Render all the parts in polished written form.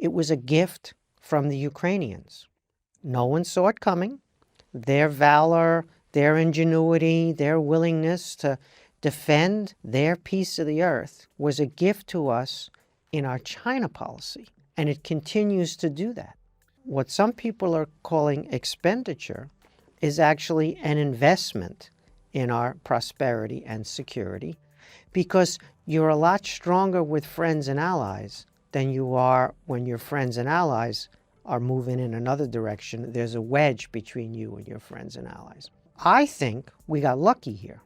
It was a gift from the Ukrainians. No one saw it coming. Their valor, their ingenuity, their willingness to defend their piece of the earth was a gift to us in our China policy, and it continues to do that. What some people are calling expenditure is actually an investment in our prosperity and security, because you're a lot stronger with friends and allies than you are when your friends and allies are moving in another direction. There's a wedge between you and your friends and allies. I think we got lucky here.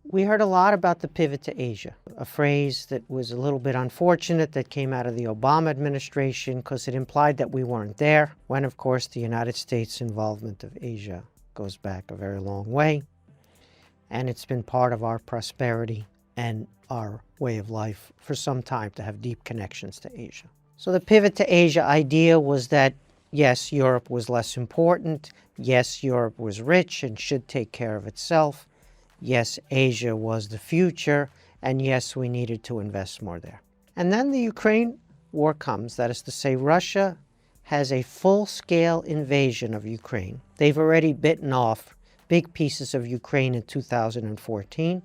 We heard a lot about the pivot to Asia, a phrase that was a little bit unfortunate that came out of the Obama administration because it implied that we weren't there, when of course the United States' involvement of Asia goes back a very long way, and it's been part of our prosperity and our way of life for some time to have deep connections to Asia. So the pivot to Asia idea was that, yes, Europe was less important. Yes, Europe was rich and should take care of itself. Yes, Asia was the future. And yes, we needed to invest more there. And then the Ukraine war comes. That is to say, Russia has a full-scale invasion of Ukraine. They've already bitten off big pieces of Ukraine in 2014,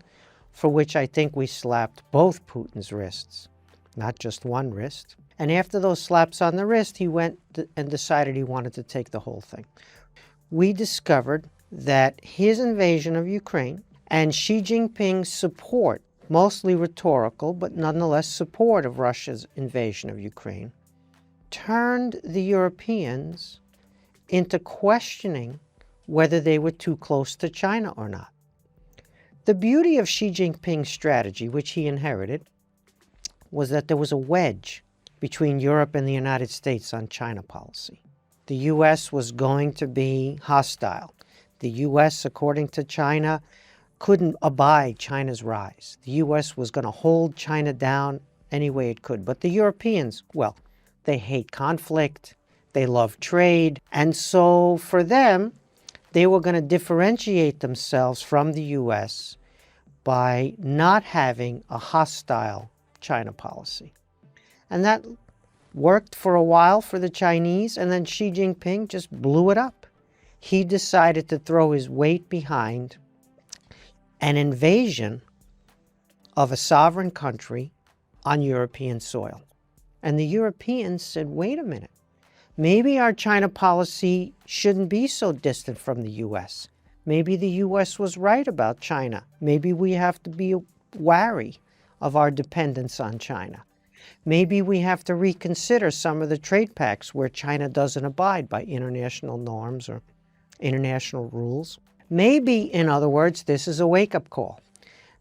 for which I think we slapped both Putin's wrists, not just one wrist. And after those slaps on the wrist, he went and decided he wanted to take the whole thing. We discovered that his invasion of Ukraine and Xi Jinping's support, mostly rhetorical, but nonetheless support of Russia's invasion of Ukraine, turned the Europeans into questioning whether they were too close to China or not. The beauty of Xi Jinping's strategy, which he inherited, was that there was a wedge between Europe and the United States on China policy. The U.S. was going to be hostile. The U.S., according to China, couldn't abide China's rise. The U.S. was going to hold China down any way it could. But the Europeans, well, they hate conflict, they love trade, and so for them, they were going to differentiate themselves from the U.S. by not having a hostile China policy. And that worked for a while for the Chinese, and then Xi Jinping just blew it up. He decided to throw his weight behind an invasion of a sovereign country on European soil. And the Europeans said, wait a minute, maybe our China policy shouldn't be so distant from the U.S. Maybe the U.S. was right about China. Maybe we have to be wary of our dependence on China. Maybe we have to reconsider some of the trade pacts where China doesn't abide by international norms or international rules. Maybe, in other words, this is a wake-up call.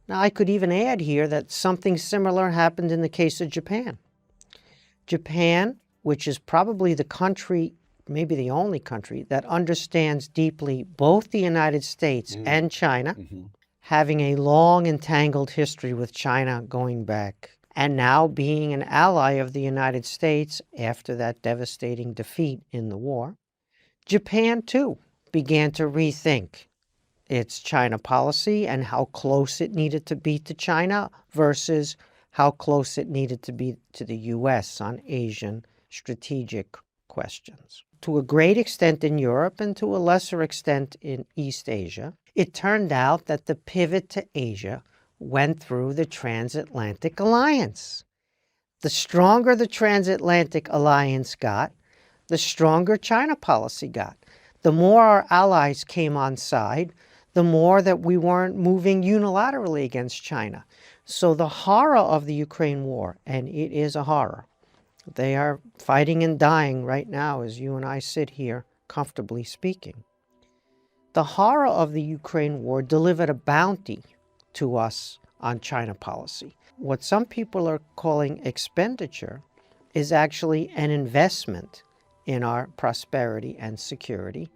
Now, I could even add here that something similar happened in the case of Japan. Japan, which is probably the country, maybe the only country, that understands deeply both the United States and China, having a long entangled history with China going back, and now being an ally of the United States after that devastating defeat in the war, Japan, too, began to rethink its China policy and how close it needed to be to China versus how close it needed to be to the U.S. on Asian strategic questions. To a great extent in Europe and to a lesser extent in East Asia, it turned out that the pivot to Asia went through the transatlantic alliance. The stronger the transatlantic alliance got, the stronger China policy got. The more our allies came on side, the more that we weren't moving unilaterally against China. So the horror of the Ukraine war, and it is a horror, they are fighting and dying right now as you and I sit here comfortably speaking. The horror of the Ukraine war delivered a bounty to us on China policy. What some people are calling expenditure is actually an investment in our prosperity and security,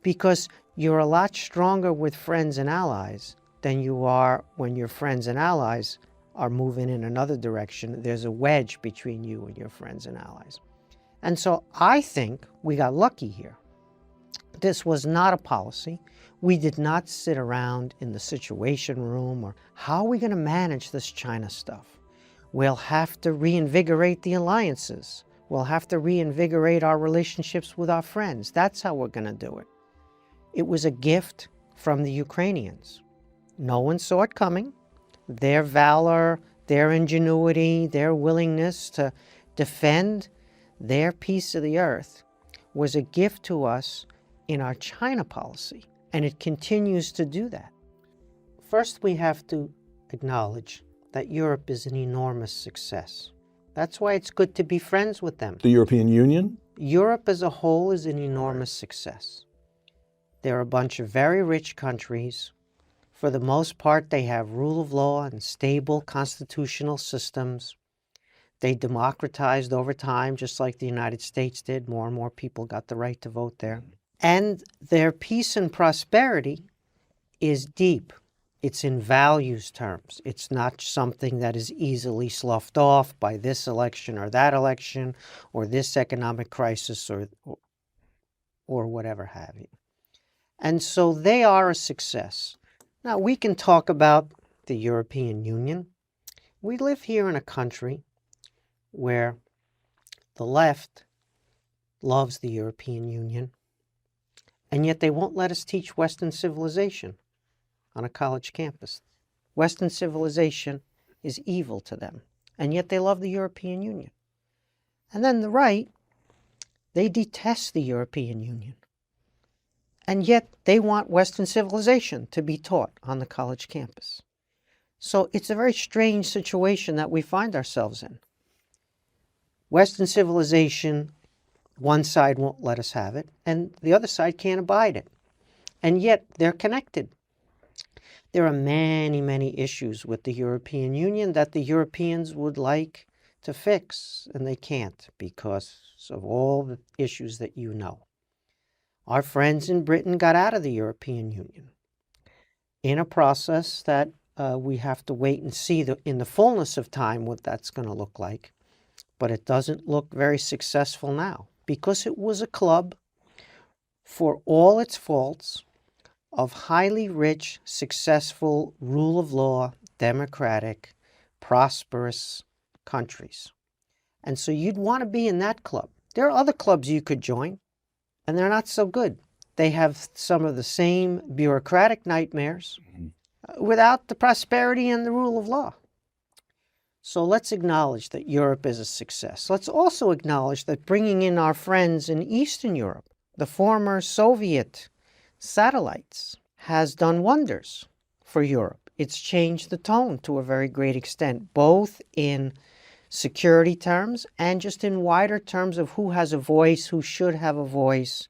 because you're a lot stronger with friends and allies than you are when your friends and allies are moving in another direction. There's a wedge between you and your friends and allies. And so I think we got lucky here. This was not a policy. We did not sit around in the Situation Room or how are we going to manage this China stuff? We'll have to reinvigorate the alliances. We'll have to reinvigorate our relationships with our friends. That's how we're going to do it. It was a gift from the Ukrainians. No one saw it coming. Their valor, their ingenuity, their willingness to defend their piece of the earth was a gift to us in our China policy, and it continues to do that. First, we have to acknowledge that Europe is an enormous success. That's why it's good to be friends with them. The European Union? Europe as a whole is an enormous success. They're a bunch of very rich countries. For the most part, they have rule of law and stable constitutional systems. They democratized over time, just like the United States did. More and more people got the right to vote there. And their peace and prosperity is deep. It's in values terms. It's not something that is easily sloughed off by this election or that election or this economic crisis or whatever have you. And so they are a success. Now, we can talk about the European Union. We live here in a country where the left loves the European Union, and yet they won't let us teach Western civilization on a college campus. Western civilization is evil to them, and yet they love the European Union. And then the right, they detest the European Union, and yet they want Western civilization to be taught on the college campus. So it's a very strange situation that we find ourselves in. Western civilization, one side won't let us have it, and the other side can't abide it. And yet they're connected. There are many, many issues with the European Union that the Europeans would like to fix, and they can't because of all the issues that you know. Our friends in Britain got out of the European Union in a process that we have to wait and see in the fullness of time what that's going to look like. But it doesn't look very successful now because it was a club, for all its faults, of highly rich, successful, rule of law, democratic, prosperous countries. And so you'd want to be in that club. There are other clubs you could join, and they're not so good. They have some of the same bureaucratic nightmares without the prosperity and the rule of law. So let's acknowledge that Europe is a success. Let's also acknowledge that bringing in our friends in Eastern Europe, the former Soviet satellites, has done wonders for Europe. It's changed the tone to a very great extent, both in security terms and just in wider terms of who has a voice, who should have a voice,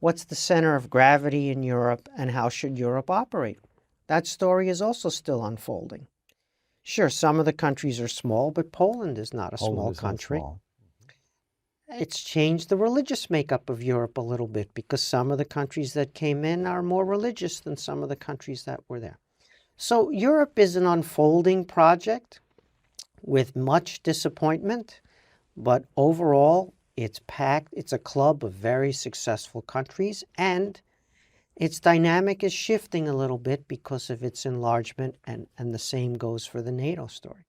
what's the center of gravity in Europe, and how should Europe operate. That story is also still unfolding. Sure, some of the countries are small, but Poland is not a small country. It's changed the religious makeup of Europe a little bit because some of the countries that came in are more religious than some of the countries that were there. So Europe is an unfolding project with much disappointment, but overall it's packed. It's a club of very successful countries, and its dynamic is shifting a little bit because of its enlargement, and the same goes for the NATO story.